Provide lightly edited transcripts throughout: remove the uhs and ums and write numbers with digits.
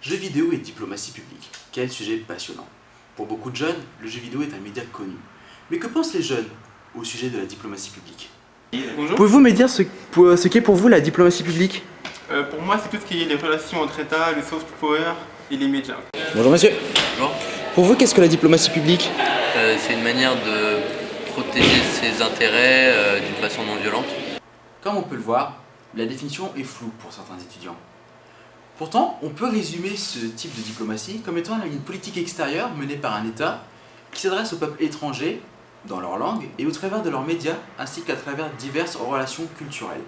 Jeux vidéo et diplomatie publique. Quel sujet passionnant. Pour beaucoup de jeunes, le jeu vidéo est un média connu. Mais que pensent les jeunes au sujet de la diplomatie publique? Bonjour. Pouvez-vous me dire ce qu'est pour vous la diplomatie publique? Pour moi, c'est tout ce qui est les relations entre États, le soft power et les médias. Bonjour monsieur. Bonjour. Pour vous, qu'est-ce que la diplomatie publique? C'est une manière de protéger ses intérêts d'une façon non violente. Comme on peut le voir, la définition est floue pour certains étudiants. Pourtant, on peut résumer ce type de diplomatie comme étant une politique extérieure menée par un État qui s'adresse aux peuples étrangers dans leur langue et au travers de leurs médias ainsi qu'à travers diverses relations culturelles.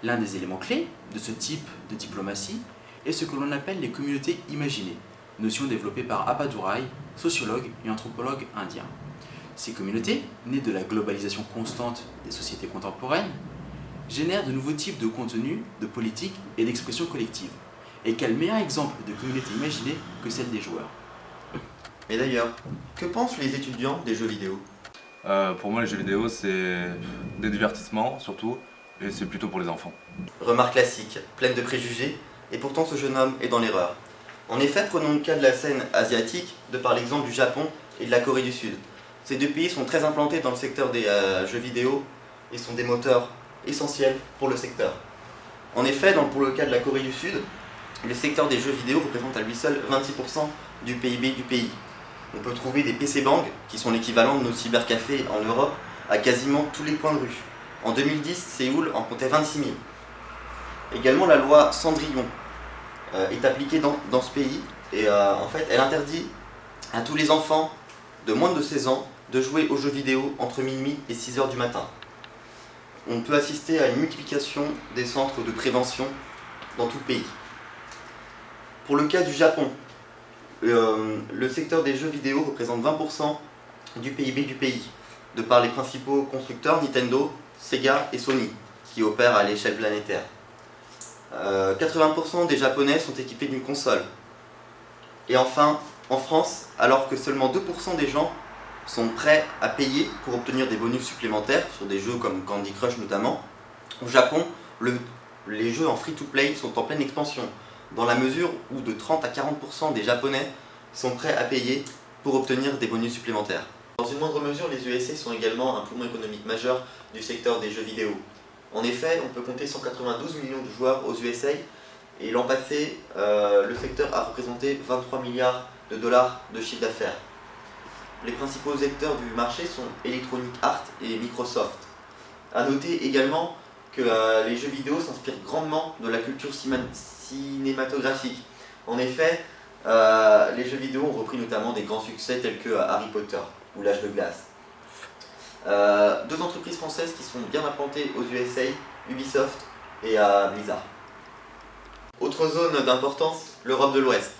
L'un des éléments clés de ce type de diplomatie est ce que l'on appelle les communautés imaginées, notion développée par Appadurai, sociologue et anthropologue indien. Ces communautés, nées de la globalisation constante des sociétés contemporaines, génèrent de nouveaux types de contenus, de politiques et d'expressions collectives. Et quel meilleur exemple de communauté imaginée que celle des joueurs? Mais d'ailleurs, que pensent les étudiants des jeux vidéo? Pour moi, les jeux vidéo, c'est des divertissements surtout, et c'est plutôt pour les enfants. Remarque classique, pleine de préjugés, et pourtant ce jeune homme est dans l'erreur. En effet, prenons le cas de la scène asiatique, de par l'exemple du Japon et de la Corée du Sud. Ces deux pays sont très implantés dans le secteur des jeux vidéo et sont des moteurs essentiels pour le secteur. En effet, pour le cas de la Corée du Sud, le secteur des jeux vidéo représente à lui seul 26% du PIB du pays. On peut trouver des PC Bang, qui sont l'équivalent de nos cybercafés en Europe, à quasiment tous les coins de rue. En 2010, Séoul en comptait 26 000. Également, la loi Cendrillon est appliquée dans ce pays et en fait, elle interdit à tous les enfants de moins de 16 ans de jouer aux jeux vidéo entre minuit et 6 heures du matin. On peut assister à une multiplication des centres de prévention dans tout le pays. Pour le cas du Japon, le secteur des jeux vidéo représente 20% du PIB du pays, de par les principaux constructeurs Nintendo, Sega et Sony, qui opèrent à l'échelle planétaire. 80% des Japonais sont équipés d'une console. Et enfin, en France, alors que seulement 2% des gens sont prêts à payer pour obtenir des bonus supplémentaires, sur des jeux comme Candy Crush notamment, au Japon, les jeux en free-to-play sont en pleine expansion, dans la mesure où de 30 à 40% des Japonais sont prêts à payer pour obtenir des bonus supplémentaires. Dans une moindre mesure, les USA sont également un poumon économique majeur du secteur des jeux vidéo. En effet, on peut compter 192 millions de joueurs aux USA et l'an passé, le secteur a représenté 23 milliards de dollars de chiffre d'affaires. Les principaux acteurs du marché sont Electronic Arts et Microsoft. A noter également que les jeux vidéo s'inspirent grandement de la culture cinématographique. En effet, les jeux vidéo ont repris notamment des grands succès tels que Harry Potter ou l'Âge de glace. Deux entreprises françaises qui sont bien implantées aux USA, Ubisoft et Blizzard. Autre zone d'importance, l'Europe de l'Ouest.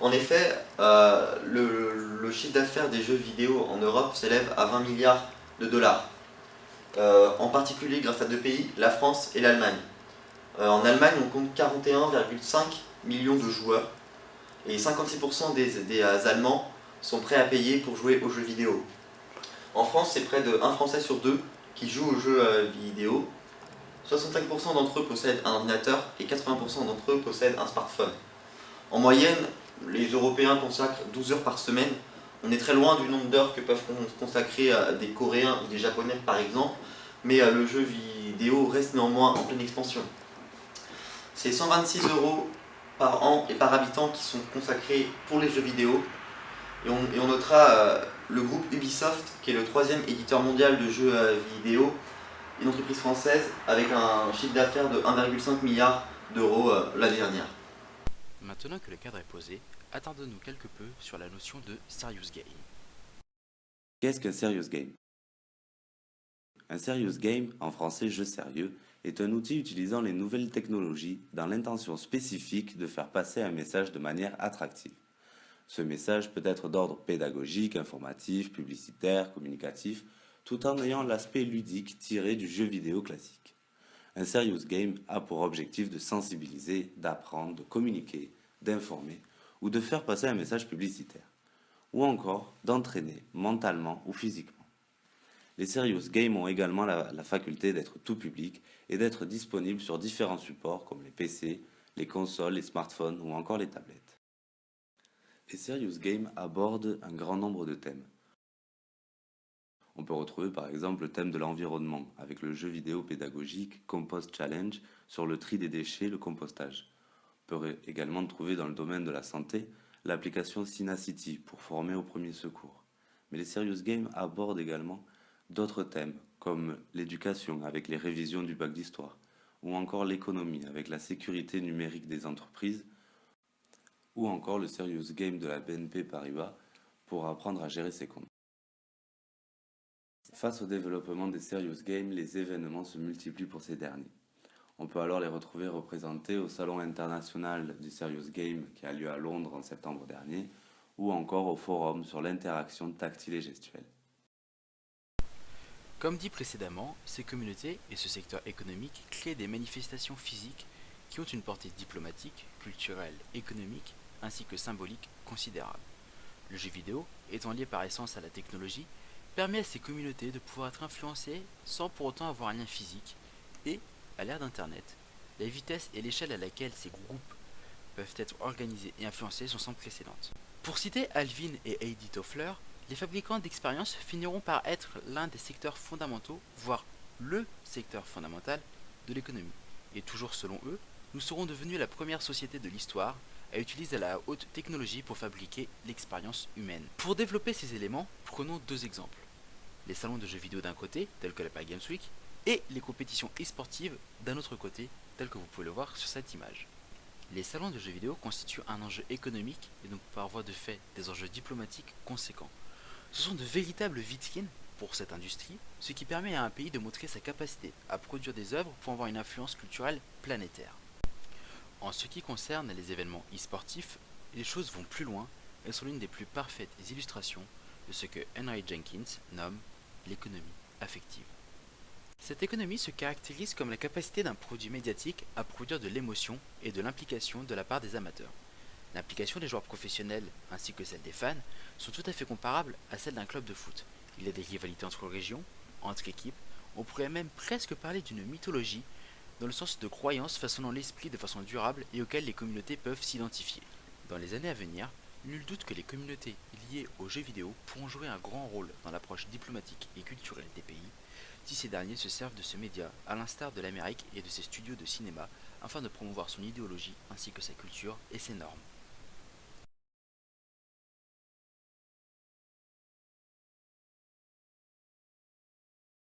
En effet, le chiffre d'affaires des jeux vidéo en Europe s'élève à 20 milliards de dollars. En particulier grâce à deux pays, la France et l'Allemagne. En Allemagne, on compte 41,5 millions de joueurs et 56% des Allemands sont prêts à payer pour jouer aux jeux vidéo. En France, c'est près de 1 Français sur 2 qui joue aux jeux vidéo. 65% d'entre eux possèdent un ordinateur et 80% d'entre eux possèdent un smartphone. En moyenne, les Européens consacrent 12 heures par semaine. On est très loin du nombre d'heures que peuvent consacrer des Coréens ou des Japonais par exemple, mais le jeu vidéo reste néanmoins en pleine expansion. C'est 126 € par an et par habitant qui sont consacrés pour les jeux vidéo. Et on notera le groupe Ubisoft, qui est le troisième éditeur mondial de jeux vidéo, une entreprise française avec un chiffre d'affaires de 1,5 milliard d'euros l'année dernière. Maintenant que le cadre est posé, attardons-nous quelque peu sur la notion de serious game. Qu'est-ce qu'un serious game? Un serious game, en français jeu sérieux, est un outil utilisant les nouvelles technologies dans l'intention spécifique de faire passer un message de manière attractive. Ce message peut être d'ordre pédagogique, informatif, publicitaire, communicatif, tout en ayant l'aspect ludique tiré du jeu vidéo classique. Un serious game a pour objectif de sensibiliser, d'apprendre, de communiquer, d'informer ou de faire passer un message publicitaire, ou encore d'entraîner mentalement ou physiquement. Les serious games ont également la faculté d'être tout public et d'être disponibles sur différents supports comme les PC, les consoles, les smartphones ou encore les tablettes. Les Serious Games abordent un grand nombre de thèmes. On peut retrouver par exemple le thème de l'environnement avec le jeu vidéo pédagogique Compost Challenge sur le tri des déchets et le compostage. On peut également trouver dans le domaine de la santé l'application Cinacity pour former aux premiers secours. Mais les Serious Games abordent également d'autres thèmes comme l'éducation avec les révisions du bac d'histoire ou encore l'économie avec la sécurité numérique des entreprises ou encore le Serious Game de la BNP Paribas pour apprendre à gérer ses comptes. Face au développement des Serious Games, les événements se multiplient pour ces derniers. On peut alors les retrouver représentés au Salon international du Serious Game qui a lieu à Londres en septembre dernier, ou encore au forum sur l'interaction tactile et gestuelle. Comme dit précédemment, ces communautés et ce secteur économique créent des manifestations physiques qui ont une portée diplomatique, culturelle, économique ainsi que symbolique considérable. Le jeu vidéo, étant lié par essence à la technologie, permet à ces communautés de pouvoir être influencées sans pour autant avoir un lien physique et, à l'ère d'Internet, la vitesse et l'échelle à laquelle ces groupes peuvent être organisés et influencés sont sans précédent. Pour citer Alvin et Heidi Toffler, les fabricants d'expériences finiront par être l'un des secteurs fondamentaux, voire le secteur fondamental de l'économie. Et toujours selon eux, nous serons devenus la première société de l'histoire à utiliser la haute technologie pour fabriquer l'expérience humaine. Pour développer ces éléments, prenons deux exemples. Les salons de jeux vidéo d'un côté, tels que la Paris Games Week, et les compétitions e-sportives d'un autre côté, telles que vous pouvez le voir sur cette image. Les salons de jeux vidéo constituent un enjeu économique et donc par voie de fait des enjeux diplomatiques conséquents. Ce sont de véritables vitrines pour cette industrie, ce qui permet à un pays de montrer sa capacité à produire des œuvres pour avoir une influence culturelle planétaire. En ce qui concerne les événements e-sportifs, les choses vont plus loin, elles sont l'une des plus parfaites illustrations de ce que Henry Jenkins nomme l'économie affective. Cette économie se caractérise comme la capacité d'un produit médiatique à produire de l'émotion et de l'implication de la part des amateurs. L'implication des joueurs professionnels ainsi que celle des fans sont tout à fait comparables à celle d'un club de foot. Il y a des rivalités entre régions, entre équipes, on pourrait même presque parler d'une mythologie dans le sens de croyances façonnant l'esprit de façon durable et auxquelles les communautés peuvent s'identifier. Dans les années à venir, nul doute que les communautés liées aux jeux vidéo pourront jouer un grand rôle dans l'approche diplomatique et culturelle des pays, si ces derniers se servent de ce média, à l'instar de l'Amérique et de ses studios de cinéma, afin de promouvoir son idéologie ainsi que sa culture et ses normes.